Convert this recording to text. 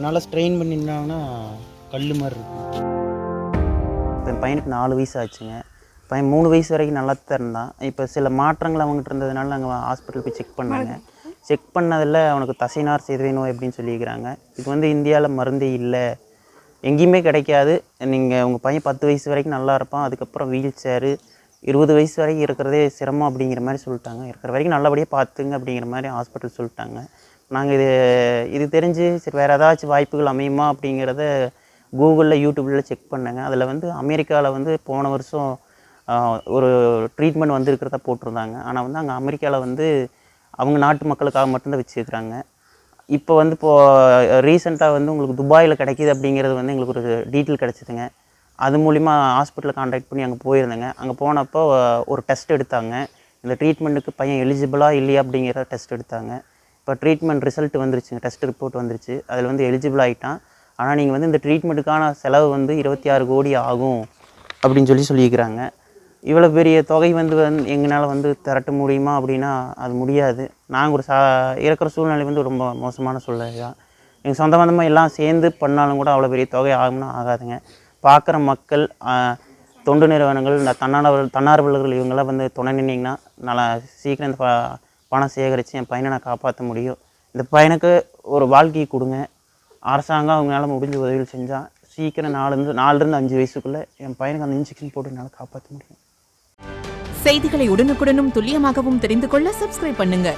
நல்லா ஸ்ட்ரெயின் பண்ணியிருந்தாங்கன்னா கல் மாதிரி இருக்கும். இப்போ என் பையனுக்கு 4 வயசு ஆச்சுங்க. பையன் 3 வயசு வரைக்கும் நல்லா தான் இருந்தான். இப்போ சில மாற்றங்கள் அவங்ககிட்ட இருந்ததுனால நாங்கள் ஹாஸ்பிட்டல் போய் செக் பண்ணாங்க. செக் பண்ணதில் அவனுக்கு தசைநார் சிதைவு நோய் அப்படின்னு சொல்லியிருக்கிறாங்க. இது வந்து இந்தியாவில் மருந்தே இல்லை, எங்கேயுமே கிடைக்காது. நீங்கள் உங்கள் பையன் 10 வயசு வரைக்கும் நல்லா இருப்பான், அதுக்கப்புறம் வீல் சேரு 20 வயசு வரைக்கும் இருக்கிறதே சிரமம் அப்படிங்கிற மாதிரி சொல்லிட்டாங்க. இருக்கிற வரைக்கும் நல்லபடியாக பார்த்துங்க அப்படிங்கிற மாதிரி ஹாஸ்பிட்டல் சொல்லிட்டாங்க. நாங்கள் இது தெரிஞ்சு சரி வேறு ஏதாச்சும் வாய்ப்புகள் அமையுமா அப்படிங்கிறத கூகுளில் யூடியூப்பில் செக் பண்ணேங்க. அதில் வந்து அமெரிக்காவில் வந்து போன வருஷம் ஒரு ட்ரீட்மெண்ட் வந்திருக்கிறதா போட்டிருந்தாங்க. ஆனால் வந்து அங்கே அமெரிக்காவில் வந்து அவங்க நாட்டு மக்களுக்காக மட்டும்தான் வச்சுருக்குறாங்க. இப்போ வந்து ரீசெண்டாக வந்து உங்களுக்கு துபாயில் கிடைக்கிது அப்படிங்கிறது வந்து எங்களுக்கு ஒரு டீட்டெயில் கிடச்சிதுங்க. அது மூலிமா ஹாஸ்பிட்டலில் கான்டாக்ட் பண்ணி அங்கே போயிருந்தேங்க. அங்கே போனப்போ ஒரு டெஸ்ட் எடுத்தாங்க. இந்த ட்ரீட்மெண்ட்டுக்கு பையன் எலிஜிபிளாக இல்லையா அப்படிங்கிற டெஸ்ட் எடுத்தாங்க. இப்போ ட்ரீட்மெண்ட் ரிசல்ட் வந்துருச்சுங்க, டெஸ்ட் ரிப்போர்ட் வந்துருச்சு. அதில் வந்து எலிஜிபிள் ஆகிட்டான். ஆனால் நீங்கள் வந்து இந்த ட்ரீட்மெண்ட்டுக்கான செலவு வந்து 26 கோடி ஆகும் அப்படின்னு சொல்லியிருக்கிறாங்க. இவ்வளோ பெரிய தொகை வந்து எங்களால் வந்து திரட்ட முடியுமா அப்படின்னா அது முடியாது. நாங்கள் ஒரு இருக்கிற சூழ்நிலை வந்து ரொம்ப மோசமான சூழ்நிலை தான். எங்கள் சொந்த பந்தமாக எல்லாம் சேர்ந்து பண்ணாலும் கூட அவ்வளோ பெரிய தொகை ஆகும்னா ஆகாதுங்க. பார்க்குற மக்கள், தொண்டு நிறுவனங்கள், இந்த தன்னார்வலர்கள் இவங்கெல்லாம் வந்து துணை நின்னீங்கன்னா நல்லா சீக்கிரம் இந்த பணம் சேகரித்து என் பையனை நான் காப்பாற்ற முடியும். இந்த பையனுக்கு ஒரு வாழ்க்கையை கொடுங்க. அரசாங்கம் அவங்களால முடிஞ்ச உதவிகள் செஞ்சால் சீக்கிரம் 4லேருந்து 5 வயசுக்குள்ளே என் பையனுக்கு அந்த இன்ஜெக்ஷன் போட்டு என்னால் காப்பாற்ற முடியும். செய்திகளை உடனுக்குடனும் துல்லியமாகவும் தெரிந்து கொள்ள சப்ஸ்கிரைப் பண்ணுங்க.